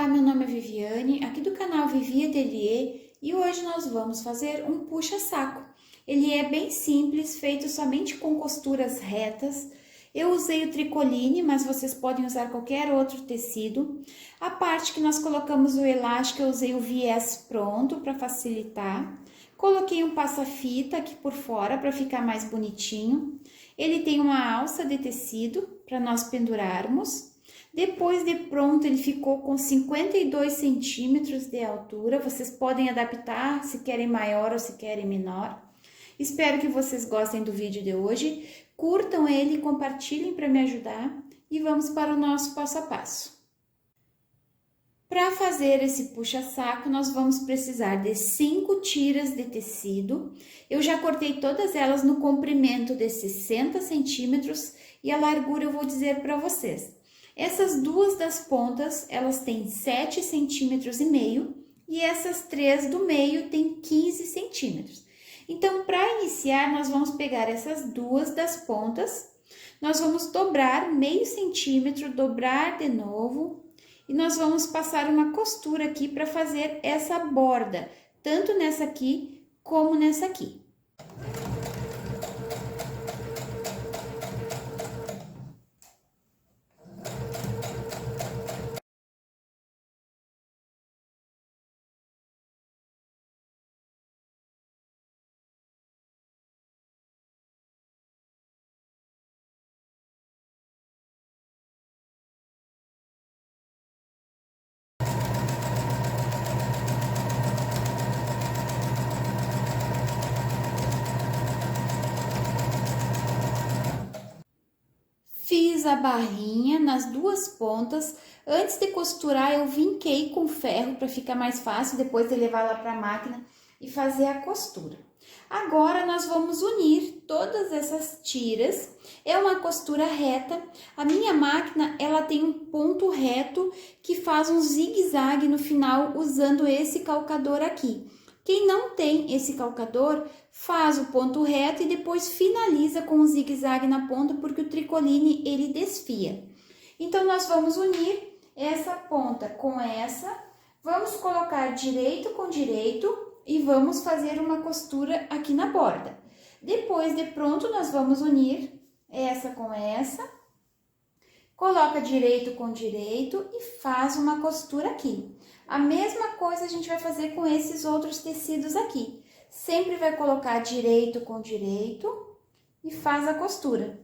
meu nome é Viviane, aqui do canal Vivi Atelier, e hoje nós vamos fazer um puxa-saco. Ele é bem simples, feito somente com costuras retas. Eu usei o tricoline, mas vocês podem usar qualquer outro tecido. A parte que nós colocamos o elástico, eu usei o viés pronto para facilitar. Coloquei um passa-fita aqui por fora para ficar mais bonitinho. Ele tem uma alça de tecido para nós pendurarmos. Depois de pronto, ele ficou com 52 centímetros de altura. Vocês podem adaptar se querem maior ou se querem menor. Espero que vocês gostem do vídeo de hoje. Curtam ele, compartilhem para me ajudar e vamos para o nosso passo a passo. Para fazer esse puxa-saco, nós vamos precisar de 5 tiras de tecido. Eu já cortei todas elas no comprimento de 60 centímetros e a largura eu vou dizer para vocês. Essas duas das pontas, elas têm 7 centímetros e meio e essas três do meio têm 15 centímetros. Então, para iniciar, nós vamos pegar essas duas das pontas, nós vamos dobrar meio centímetro, dobrar de novo e nós vamos passar uma costura aqui para fazer essa borda, tanto nessa aqui como nessa aqui. Fiz a barrinha nas duas pontas. Antes de costurar, eu vinquei com ferro para ficar mais fácil depois de levar lá para a máquina e fazer a costura. Agora, nós vamos unir todas essas tiras. É uma costura reta. A minha máquina, ela tem um ponto reto que faz um zigue-zague no final usando esse calcador aqui. Quem não tem esse calcador, faz o ponto reto e depois finaliza com um zigue-zague na ponta, porque o tricoline ele desfia. Então, nós vamos unir essa ponta com essa, vamos colocar direito com direito e vamos fazer uma costura aqui na borda. Depois de pronto, nós vamos unir essa com essa, coloca direito com direito e faz uma costura aqui. A mesma coisa a gente vai fazer com esses outros tecidos aqui. Sempre vai colocar direito com direito e faz a costura.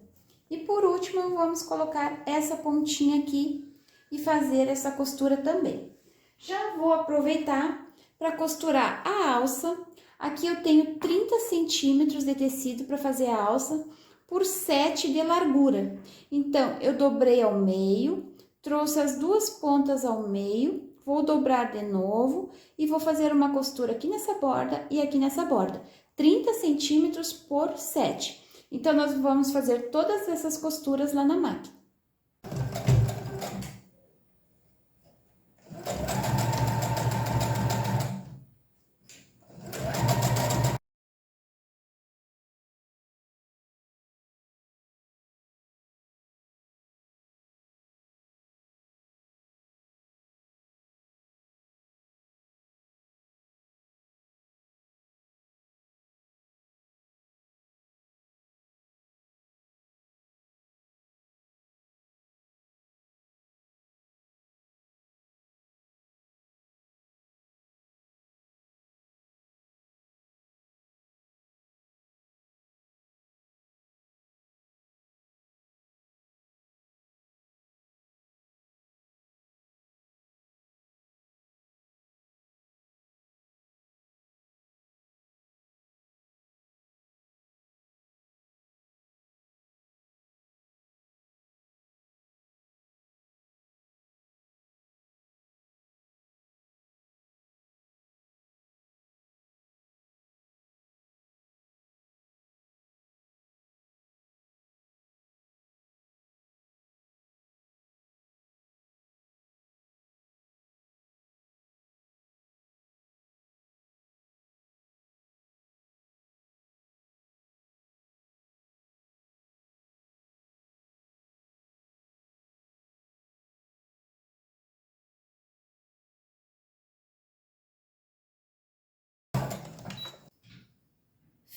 E por último, vamos colocar essa pontinha aqui e fazer essa costura também. Já vou aproveitar para costurar a alça. Aqui eu tenho 30 centímetros de tecido para fazer a alça por 7 de largura. Então, eu dobrei ao meio, trouxe as duas pontas ao meio, vou dobrar de novo e vou fazer uma costura aqui nessa borda e aqui nessa borda. 30 centímetros por 7. Então, nós vamos fazer todas essas costuras lá na máquina.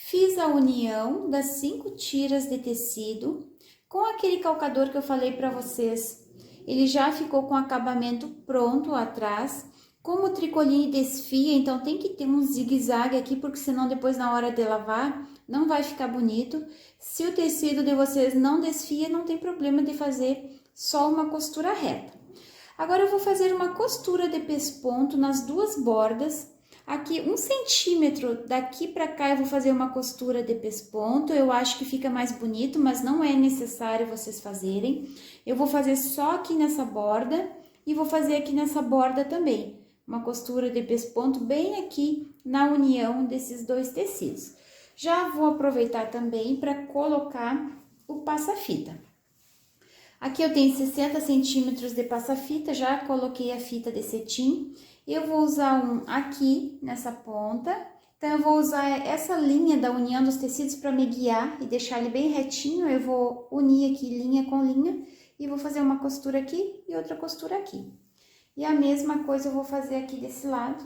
Fiz a união das 5 tiras de tecido com aquele calcador que eu falei para vocês. Ele já ficou com o acabamento pronto atrás. Como o tricoline desfia, então tem que ter um zigue-zague aqui, porque senão depois na hora de lavar não vai ficar bonito. Se o tecido de vocês não desfia, não tem problema de fazer só uma costura reta. Agora eu vou fazer uma costura de pesponto nas duas bordas. Aqui 1 centímetro daqui para cá eu vou fazer uma costura de pesponto. Eu acho que fica mais bonito, mas não é necessário vocês fazerem. Eu vou fazer só aqui nessa borda e vou fazer aqui nessa borda também. Uma costura de pesponto bem aqui na união desses dois tecidos. Já vou aproveitar também para colocar o passa-fita. Aqui eu tenho 60 centímetros de passa-fita, já coloquei a fita de cetim. Eu vou usar um aqui nessa ponta, então eu vou usar essa linha da união dos tecidos para me guiar e deixar ele bem retinho. Eu vou unir aqui linha com linha e vou fazer uma costura aqui e outra costura aqui. E a mesma coisa eu vou fazer aqui desse lado.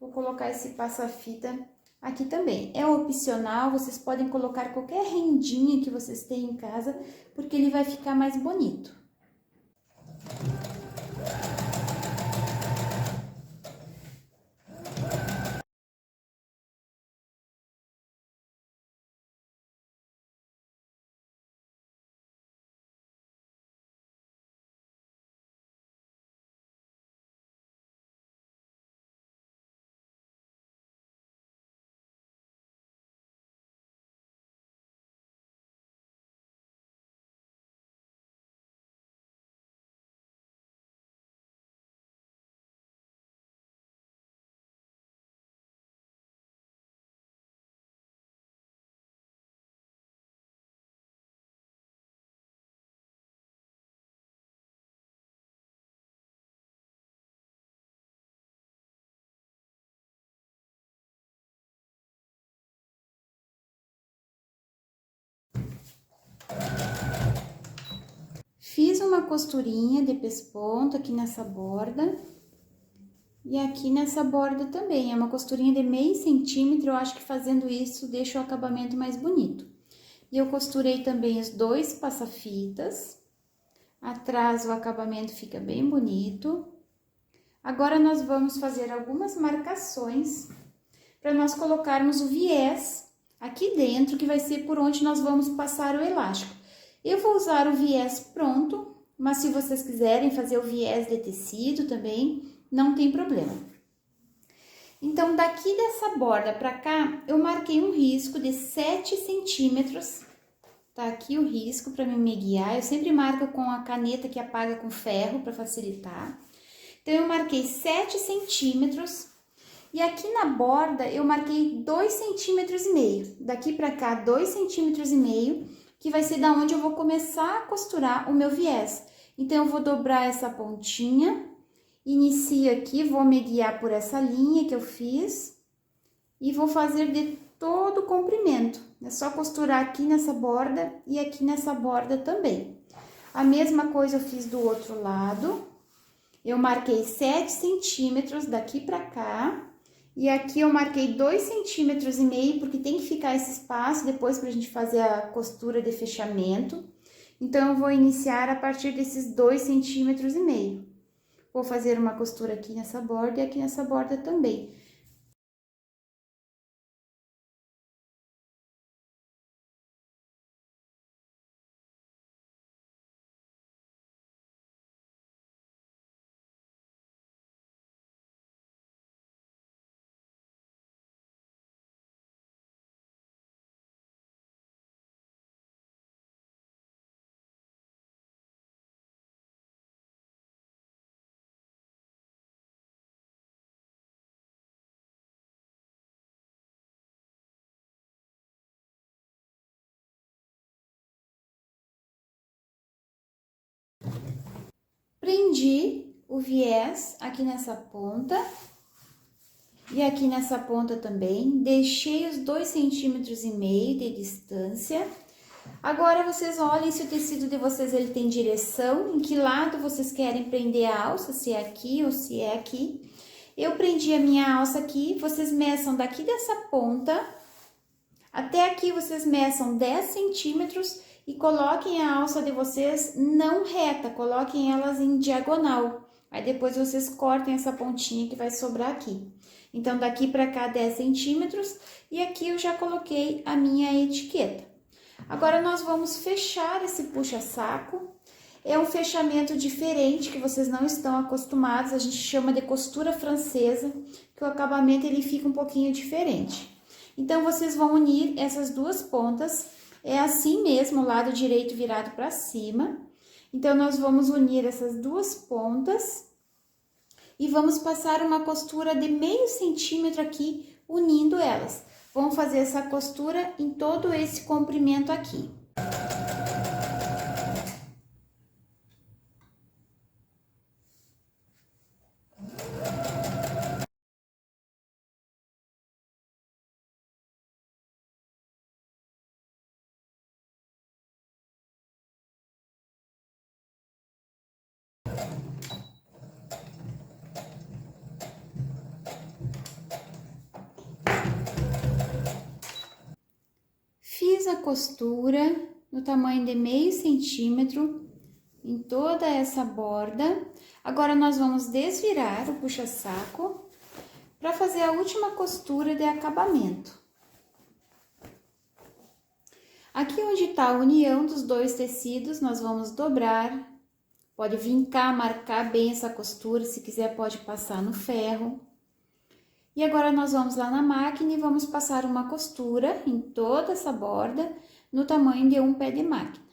Vou colocar esse passa-fita aqui também. É opcional, vocês podem colocar qualquer rendinha que vocês tenham em casa, porque ele vai ficar mais bonito. Fiz uma costurinha de pesponto aqui nessa borda. E aqui nessa borda também, é uma costurinha de meio centímetro, eu acho que fazendo isso deixa o acabamento mais bonito. E eu costurei também os dois passa-fitas. Atrás o acabamento fica bem bonito. Agora nós vamos fazer algumas marcações para nós colocarmos o viés aqui dentro, que vai ser por onde nós vamos passar o elástico. Eu vou usar o viés pronto, mas se vocês quiserem fazer o viés de tecido também, não tem problema. Então, daqui dessa borda pra cá, eu marquei um risco de 7 centímetros. Tá aqui o risco pra me guiar. Eu sempre marco com a caneta que apaga com ferro pra facilitar. Então, eu marquei 7 centímetros. E aqui na borda, eu marquei 2,5 centímetros. Daqui pra cá, 2,5 centímetros, que vai ser da onde eu vou começar a costurar o meu viés. Então, eu vou dobrar essa pontinha. Inicio aqui, vou me guiar por essa linha que eu fiz e vou fazer de todo o comprimento. É só costurar aqui nessa borda e aqui nessa borda também. A mesma coisa eu fiz do outro lado. Eu marquei 7 centímetros daqui pra cá e aqui eu marquei 2,5 centímetros, porque tem que ficar esse espaço depois pra gente fazer a costura de fechamento. Então, eu vou iniciar a partir desses 2,5 centímetros. Vou fazer uma costura aqui nessa borda e aqui nessa borda também. Prendi o viés aqui nessa ponta e aqui nessa ponta também. Deixei os 2,5 centímetros de distância. Agora, vocês olhem se o tecido de vocês ele tem direção, em que lado vocês querem prender a alça, se é aqui ou se é aqui. Eu prendi a minha alça aqui, vocês meçam daqui dessa ponta Até aqui vocês meçam 10 centímetros e coloquem a alça de vocês não reta, coloquem elas em diagonal. Aí depois vocês cortem essa pontinha que vai sobrar aqui. Então, daqui para cá 10 centímetros e aqui eu já coloquei a minha etiqueta. Agora, nós vamos fechar esse puxa-saco. É um fechamento diferente que vocês não estão acostumados, a gente chama de costura francesa, que o acabamento ele fica um pouquinho diferente. Então, vocês vão unir essas duas pontas, é assim mesmo, o lado direito virado para cima. Então, nós vamos unir essas duas pontas e vamos passar uma costura de meio centímetro aqui, unindo elas. Vamos fazer essa costura em todo esse comprimento aqui. Fiz a costura no tamanho de meio centímetro em toda essa borda. Agora, nós vamos desvirar o puxa-saco para fazer a última costura de acabamento. Aqui onde está a união dos dois tecidos, nós vamos dobrar. Pode vincar, marcar bem essa costura, se quiser pode passar no ferro. E agora, nós vamos lá na máquina e vamos passar uma costura em toda essa borda, no tamanho de um pé de máquina.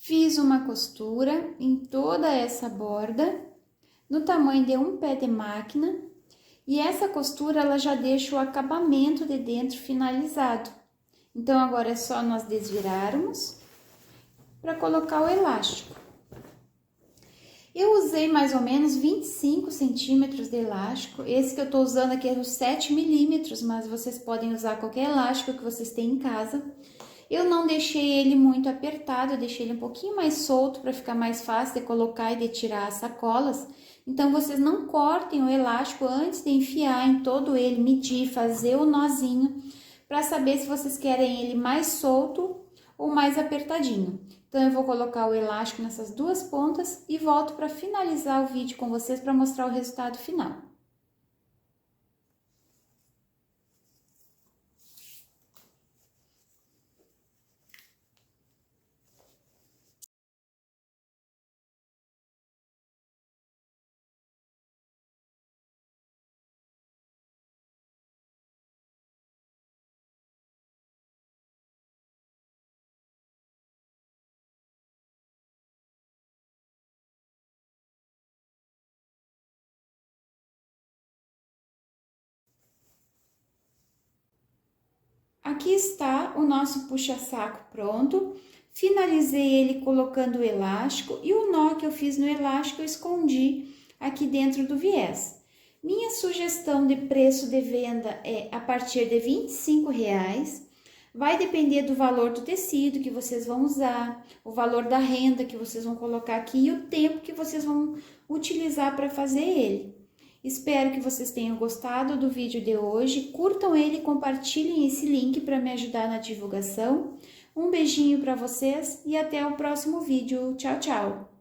Fiz uma costura em toda essa borda, no tamanho de um pé de máquina, e essa costura ela já deixa o acabamento de dentro finalizado. Então, agora é só nós desvirarmos para colocar o elástico. Eu usei mais ou menos 25 centímetros de elástico, esse que eu tô usando aqui é os 7 milímetros, mas vocês podem usar qualquer elástico que vocês têm em casa. Eu não deixei ele muito apertado, eu deixei ele um pouquinho mais solto para ficar mais fácil de colocar e de tirar as sacolas. Então, vocês não cortem o elástico antes de enfiar em todo ele, medir, fazer o nozinho, para saber se vocês querem ele mais solto ou mais apertadinho. Então, eu vou colocar o elástico nessas duas pontas e volto para finalizar o vídeo com vocês para mostrar o resultado final. Aqui está o nosso puxa-saco pronto. Finalizei ele colocando o elástico e o nó que eu fiz no elástico eu escondi aqui dentro do viés. Minha sugestão de preço de venda é a partir de R$25. Vai depender do valor do tecido que vocês vão usar, o valor da renda que vocês vão colocar aqui e o tempo que vocês vão utilizar para fazer ele. Espero que vocês tenham gostado do vídeo de hoje, curtam ele e compartilhem esse link para me ajudar na divulgação. Um beijinho para vocês e até o próximo vídeo. Tchau, tchau!